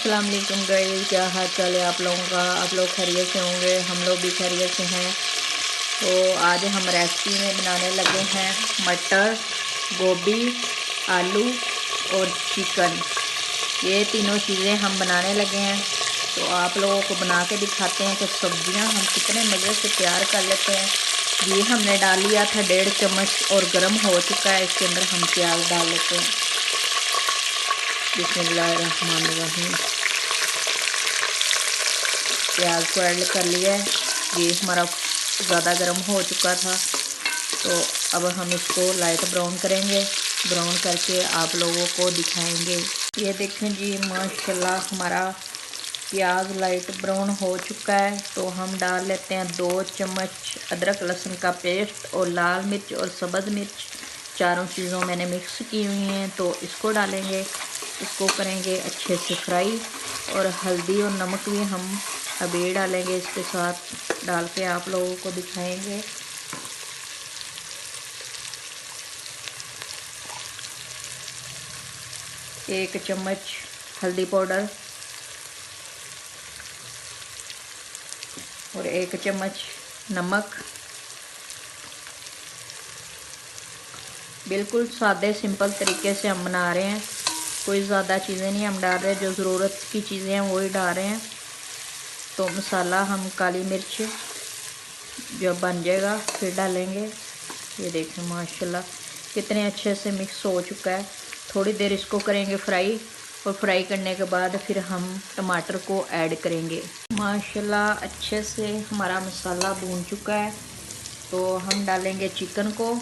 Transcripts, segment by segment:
अस्सलाम वालेकुम गाइस, क्या हाल चाल है आप लोगों का। आप लोग खैरियत से होंगे, हम लोग भी खैरियत से हैं। तो आज हम रेसिपी में बनाने लगे हैं मटर, गोभी, आलू और चिकन। ये तीनों चीज़ें हम बनाने लगे हैं। तो आप लोगों को बना के दिखाते हैं कि सब्जियां हम कितने मज़े से तैयार कर लेते हैं। ये हमने डाल लिया था 1.5 चम्मच और गर्म हो चुका है। इसके अंदर हम प्याज डाल लेते हैं। बिस्मिल्लाहिर्रहमानिर्रहीम। प्याज को ऐड कर लिया है। ये हमारा ज़्यादा गर्म हो चुका था, तो अब हम इसको लाइट ब्राउन करेंगे। ब्राउन करके आप लोगों को दिखाएंगे। ये देखें जी, माशाल्लाह हमारा प्याज लाइट ब्राउन हो चुका है। तो हम डाल लेते हैं 2 चम्मच अदरक लहसुन का पेस्ट और लाल मिर्च और सब्ज़ मिर्च, चारों चीज़ों मैंने मिक्स की हुई हैं। तो इसको डालेंगे, इसको करेंगे अच्छे से फ्राई। और हल्दी और नमक भी हम अभी डालेंगे, इसके साथ डाल के आप लोगों को दिखाएंगे। एक चम्मच हल्दी पाउडर और 1 चम्मच नमक। बिल्कुल सादे सिंपल तरीके से हम बना रहे हैं, कोई ज़्यादा चीज़ें नहीं हम डाल रहे। जो ज़रूरत की चीज़ें हैं वही डाल रहे हैं। तो मसाला हम काली मिर्च जब बन जाएगा फिर डालेंगे। ये देखें माशाल्लाह कितने अच्छे से मिक्स हो चुका है। थोड़ी देर इसको करेंगे फ्राई, और फ्राई करने के बाद फिर हम टमाटर को ऐड करेंगे। माशाल्लाह अच्छे से हमारा मसाला भून चुका है। तो हम डालेंगे चिकन को।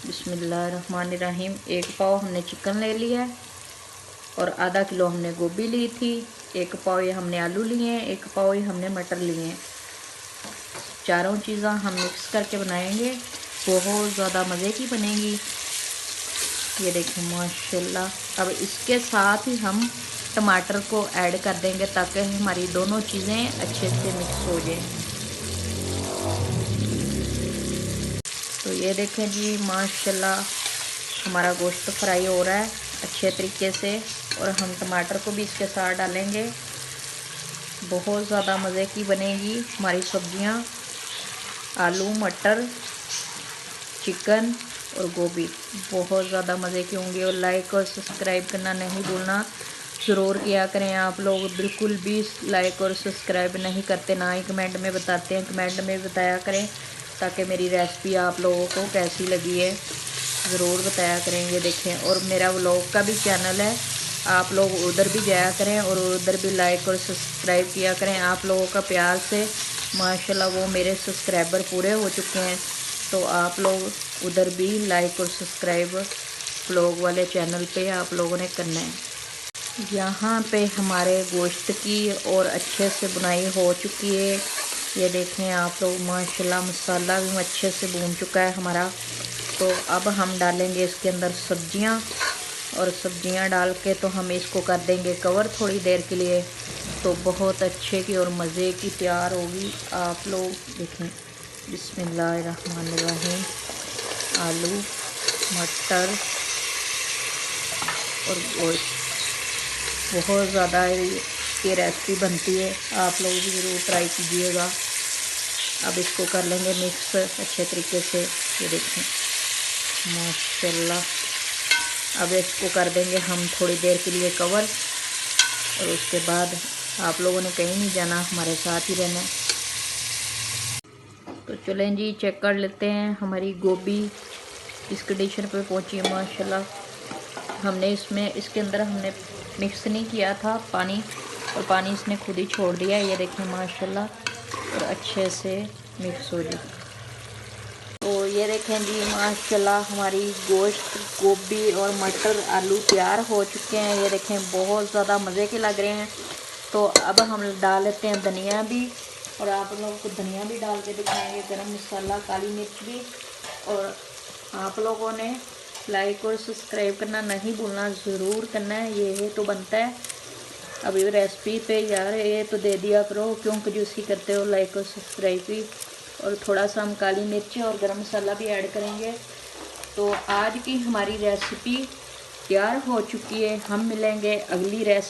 बिस्मिल्लाहिर्रहमानिर्रहीम। 1 पाव हमने चिकन ले लिया है और आधा किलो हमने गोभी ली थी। 1 पाव ये हमने आलू लिए हैं, 1 पाव ये हमने मटर लिए हैं। चारों चीज़ें हम मिक्स करके बनाएंगे, बहुत ज़्यादा मज़े की बनेगी। ये देखें माशाल्लाह। अब इसके साथ ही हम टमाटर को ऐड कर देंगे ताकि हमारी दोनों चीज़ें अच्छे से मिक्स हो जाएं। तो ये देखें जी माशाल्लाह हमारा गोश्त फ्राई हो रहा है अच्छे तरीके से। और हम टमाटर को भी इसके साथ डालेंगे, बहुत ज़्यादा मज़े की बनेगी हमारी सब्जियां। आलू, मटर, चिकन और गोभी बहुत ज़्यादा मज़े की होंगे। और लाइक और सब्सक्राइब करना नहीं भूलना, ज़रूर किया करें। आप लोग बिल्कुल भी लाइक और सब्सक्राइब नहीं करते, ना ही कमेंट में बताते हैं। कमेंट में बताया करें ताकि मेरी रेसिपी आप लोगों को कैसी लगी है ज़रूर बताया करें। ये देखें, और मेरा व्लॉग का भी चैनल है, आप लोग उधर भी जाया करें और उधर भी लाइक और सब्सक्राइब किया करें। आप लोगों का प्यार से माशाल्लाह वो मेरे सब्सक्राइबर पूरे हो चुके हैं। तो आप लोग उधर भी लाइक और सब्सक्राइब व्लॉग वाले चैनल पे आप लोगों ने करना है। यहाँ पे हमारे गोश्त की और अच्छे से बुनाई हो चुकी है। ये देखें आप लोग माशाल्लाह मसाला भी अच्छे से भून चुका है हमारा। तो अब हम डालेंगे इसके अंदर सब्जियां, और सब्जियां डाल के तो हम इसको कर देंगे कवर थोड़ी देर के लिए। तो बहुत अच्छे की और मज़े की तैयार होगी। आप लोग देखें। बिस्मिल्लाहिर्रहमानिर्रहीम। आलू, मटर और गोश्त, बहुत ज़्यादा ये रेसिपी बनती है, आप लोग भी ज़रूर ट्राई कीजिएगा। अब इसको कर लेंगे मिक्स अच्छे तरीके से। ये देखें माशाल्लाह। अब इसको कर देंगे हम थोड़ी देर के लिए कवर, और उसके बाद आप लोगों ने कहीं नहीं जाना, हमारे साथ ही रहना है। तो चलें जी, चेक कर लेते हैं हमारी गोभी किस कंडीशन पे पहुंची है। माशाल्लाह हमने इसके अंदर हमने मिक्स नहीं किया था पानी, और पानी इसने खुद ही छोड़ दिया। ये देखें माशाल्लाह, और अच्छे से मिक्स हो जाए। तो ये देखें जी माशाल्लाह हमारी गोश्त, गोभी और मटर, आलू तैयार हो चुके हैं। ये देखें बहुत ज़्यादा मज़े के लग रहे हैं। तो अब हम डाल लेते हैं धनिया भी, और आप लोगों को धनिया भी डाल के दिखाएंगे, गरम मसाला, काली मिर्च भी। और आप लोगों ने लाइक और सब्सक्राइब करना नहीं भूलना, ज़रूर करना है। ये तो बनता है अभी रेसिपी पे यार, ये तो दे दिया करो, क्यों कंजूसी करते हो लाइक और सब्सक्राइब भी। और थोड़ा सा हम काली मिर्च और गरम मसाला भी ऐड करेंगे। तो आज की हमारी रेसिपी तैयार हो चुकी है। हम मिलेंगे अगली रेसिपी